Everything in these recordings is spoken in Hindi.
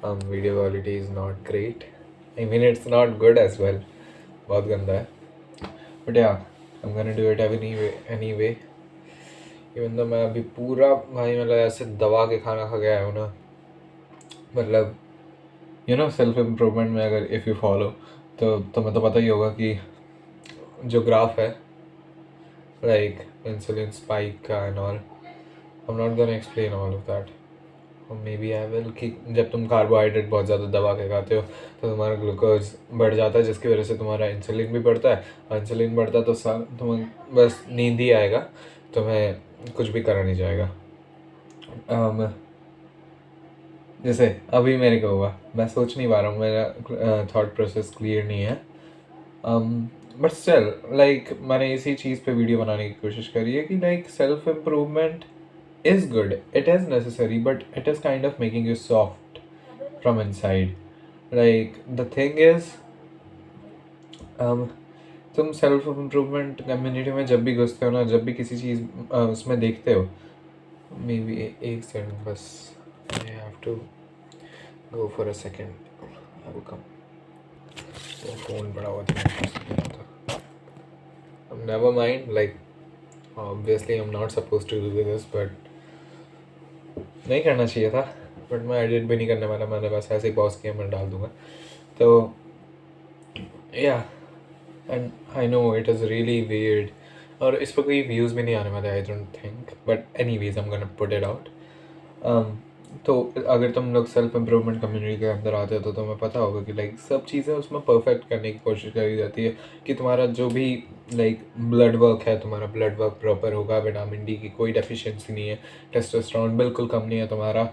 Video quality is not great, I mean it's not good as well, बहुत गंदा है। But yeah I am gonna do it anyway. Even तो मैं अभी पूरा भाई मतलब ऐसे दबा के खाना खा गया हूँ ना, मतलब सेल्फ इम्प्रूवमेंट में अगर इफ़ यू फॉलो तो तुम्हें तो पता ही होगा कि जो ग्राफ है लाइक इंसुलिन स्पाइक का and all, I am not gonna explain all of that, maybe I will, कि जब तुम कार्बोहाइड्रेट बहुत ज़्यादा दबा के खाते हो तो तुम्हारा ग्लूकोज बढ़ जाता है, जिसकी वजह से तुम्हारा इंसुलिन भी बढ़ता है, और इंसुलिन बढ़ता है तो तुम्हें बस नींद ही आएगा, तुम्हें कुछ भी करा नहीं जाएगा। जैसे अभी मेरे को हुआ, मैं सोच नहीं पा रहा हूँ, मेरा थॉट प्रोसेस क्लियर नहीं है, बट स्टिल लाइक मैंने इसी चीज़ पे वीडियो बनाने की कोशिश करी है कि like self improvement is good, it is necessary, but it is kind of making you soft from inside. Like the thing is, तुम सेल्फ इम्प्रूवमेंट कम्युनिटी में जब भी घुसते हो ना, जब भी किसी चीज़ उसमें देखते हो, मे बी एक सेकंड बस, I have to go for a second, I will come. वो फ़ोन पड़ा हुआ था, never mind, like obviously I am not suppose to do this, but नहीं करना चाहिए था, बट मैं एडिट भी नहीं करने वाला, मैंने बस ऐसे ही पॉज किया, मैं डाल दूँगा। तो या and I know it is really weird, और इस पर कोई व्यूज़ भी नहीं आने वाले, I don't think, but anyways I am gonna put it out. तो अगर तुम लोग सेल्फ इम्प्रूवमेंट कम्युनिटी के अंदर आते हो तो तुम्हें पता होगा कि लाइक सब चीज़ें उसमें परफेक्ट करने की कोशिश करी जाती है, कि तुम्हारा जो भी लाइक ब्लड वर्क है, तुम्हारा ब्लड वर्क प्रॉपर होगा, विटामिन डी की कोई डेफिशिएंसी नहीं है, टेस्टोस्टेरोन बिल्कुल कम नहीं है तुम्हारा,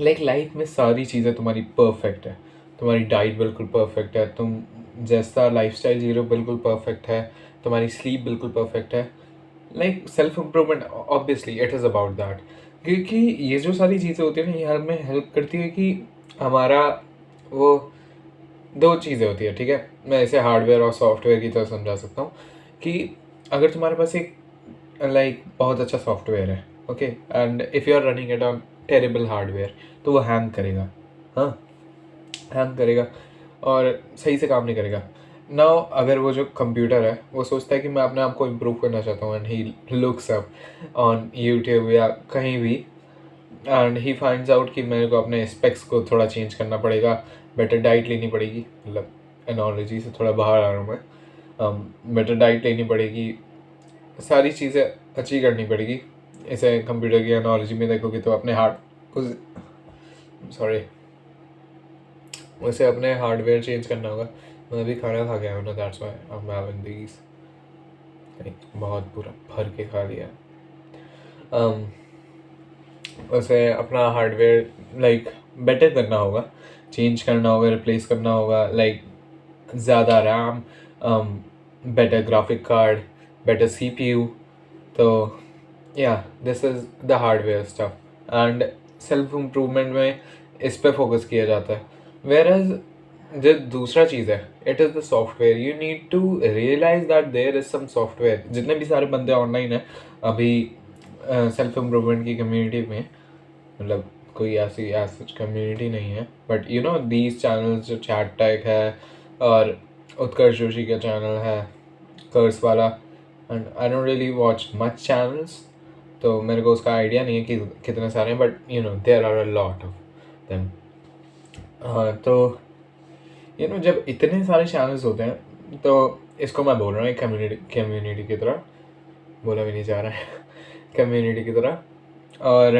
लाइक लाइफ में सारी चीज़ें तुम्हारी परफेक्ट है, तुम्हारी डाइट बिल्कुल परफेक्ट है, तुम जैसा लाइफस्टाइल जी रहे हो बिल्कुल परफेक्ट है, तुम्हारी स्लीप बिल्कुल परफेक्ट है, like self improvement obviously it is about that, क्योंकि ये जो सारी चीज़ें होती है ना, ये हमें हेल्प करती है कि हमारा वो दो चीज़ें होती है, ठीक है, मैं इसे हार्डवेयर और सॉफ्टवेयर की तरह समझा सकता हूँ, कि अगर तुम्हारे पास एक लाइक बहुत अच्छा सॉफ्टवेयर है, okay, and if you are running it on terrible hardware, तो वो हैंग करेगा, हाँ हैंग करेगा और सही से काम नहीं करेगा। नाउ अगर वो जो कंप्यूटर है वो सोचता है कि मैं अपने आप को इम्प्रूव करना चाहता हूँ, and he looks up on YouTube या कहीं भी, एंड ही फाइंड्स आउट कि मेरे को अपने स्पेक्स को थोड़ा चेंज करना पड़ेगा, बेटर डाइट लेनी पड़ेगी, मतलब एनोलॉजी से थोड़ा बाहर आ रहा हूँ मैं, बेटर डाइट लेनी पड़ेगी, सारी चीज़ें अच्छी करनी पड़ेगी। इसे कंप्यूटर की एनोलॉजी में देखोगे तो अपने उसे अपने हार्डवेयर चेंज करना होगा। मैं अभी खाना खा गया हूँ ना, that's why I am having these, बहुत पूरा भर के खा लिया। उसे अपना हार्डवेयर लाइक बेटर करना होगा, चेंज करना होगा, रिप्लेस करना होगा, लाइक ज़्यादा RAM, better graphic card, better CPU, तो या this is the hardware stuff, and self improvement में इस पे फोकस किया जाता है। वेयर एज जो दूसरा चीज़ है, it is the software, you need to realize that there is some software. जितने भी सारे बंदे ऑनलाइन हैं अभी सेल्फ इम्प्रूवमेंट की कम्युनिटी में, मतलब कोई ऐसी कम्युनिटी नहीं है, but you know these channels, जो चैट टैग है और उत्कर्ष जोशी का चैनल है कर्स वाला, and I don't really watch much channels, तो मेरे को उसका आइडिया नहीं है कि कितने सारे हैं, but you know there are a lot of them. तो जब इतने सारे चैनल्स होते हैं तो इसको मैं बोल रहा हूँ एक कम्युनिटी की तरह, बोला भी नहीं जा रहा है कम्युनिटी की तरह। और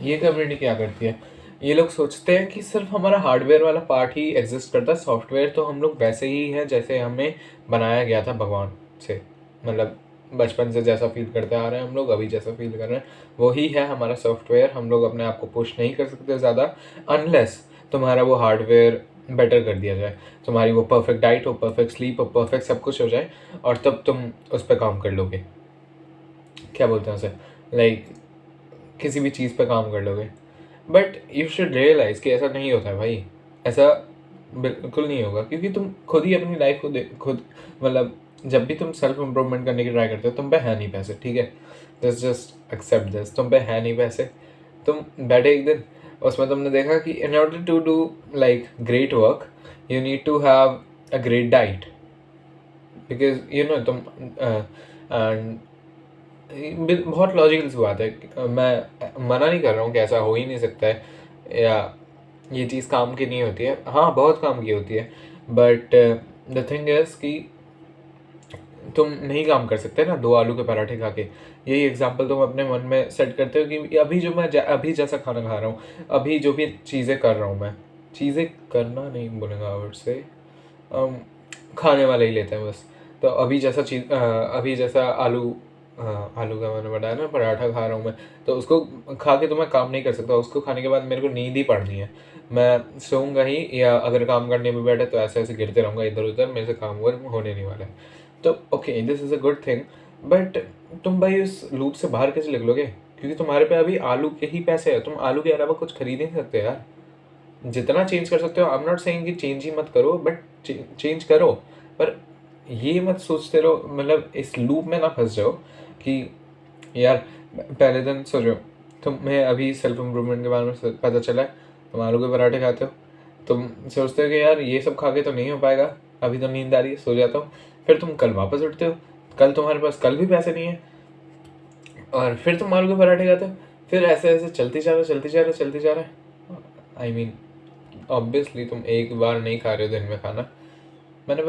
ये कम्युनिटी क्या करती है, ये लोग सोचते हैं कि सिर्फ हमारा हार्डवेयर वाला पार्ट ही एग्जिस्ट करता है, सॉफ्टवेयर तो हम लोग वैसे ही हैं जैसे हमें बनाया गया था भगवान से, मतलब बचपन से जैसा फील करते आ रहे हैं हम लोग, अभी जैसा फील कर रहे हैं वही है हमारा सॉफ्टवेयर। हम लोग अपने आप को पुश नहीं कर सकते ज़्यादा अनलेस तुम्हारा वो हार्डवेयर बेटर कर दिया जाए, तुम्हारी वो परफेक्ट डाइट हो, परफेक्ट स्लीप हो, परफेक्ट सब कुछ हो जाए, और तब तुम उस पर काम कर लोगे, क्या बोलते हैं उसे, लाइक किसी भी चीज़ पे काम कर लोगे। बट यू शुड रियलाइज़ कि ऐसा नहीं होता है भाई, ऐसा बिल्कुल नहीं होगा, क्योंकि तुम खुद ही अपनी लाइफ को खुद, मतलब जब भी तुम सेल्फ इम्प्रूवमेंट करने की ट्राई करते हो, तुम पे है नहीं पैसे, ठीक है, जस्ट एक्सेप्ट दिस, तुम पे है नहीं पैसे, तुम बैठे एक दिन उसमें तुमने देखा कि in order to do like great work you need to have a great diet, because you know तुम एंड बहुत लॉजिकल सी बात है। मैं मना नहीं कर रहा हूँ कि ऐसा हो ही नहीं सकता है या ये चीज़ काम की नहीं होती है, हाँ बहुत काम की होती है, बट द थिंग इज कि तुम नहीं काम कर सकते ना 2 आलू के पराठे खा के। यही एग्जांपल तुम अपने मन में सेट करते हो कि अभी जो मैं अभी जैसा खाना खा रहा हूँ, अभी जो भी चीज़ें कर रहा हूँ, मैं चीज़ें करना नहीं बोलेगा वर्ड से, खाने वाले ही लेते हैं बस। तो अभी जैसा अभी जैसा आलू का मैंने बताया ना पराठा खा रहा हूँ मैं, तो उसको खा के तो मैं काम नहीं कर सकता, उसको खाने के बाद मेरे को नींद ही पड़नी है, मैं सोऊंगा ही, या अगर काम करने भी बैठे तो ऐसे ऐसे गिरते रहूँगा इधर उधर, मेरे से काम होने नहीं वाला है। तो okay this is a good thing, but तुम भाई उस लूप से बाहर कैसे निकलोगे? क्योंकि तुम्हारे पे अभी आलू के ही पैसे है, तुम आलू के अलावा कुछ खरीद ही नहीं सकते यार। जितना चेंज कर सकते हो, आई एम नॉट सेइंग कि चेंज ही मत करो, बट चेंज करो, पर ये मत सोचते रहो, मतलब इस लूप में ना फंस जाओ कि यार पहले दिन सोचो तुम्हें अभी सेल्फ इम्प्रूवमेंट के बारे में पता चला है, तुम आलू के पराठे खाते हो, तुम सोचते हो कि यार ये सब खा के तो नहीं हो पाएगा, अभी तो नींद आ रही है सो जाता हूँ, फिर तुम कल वापस उठते हो, कल तुम्हारे पास कल भी पैसे नहीं है, और फिर तुम आलू के पराठे खाते हो, फिर ऐसे ऐसे चलती जा रहा है। आई मीन ऑब्वियसली तुम एक बार नहीं खा रहे हो दिन में खाना, मैंने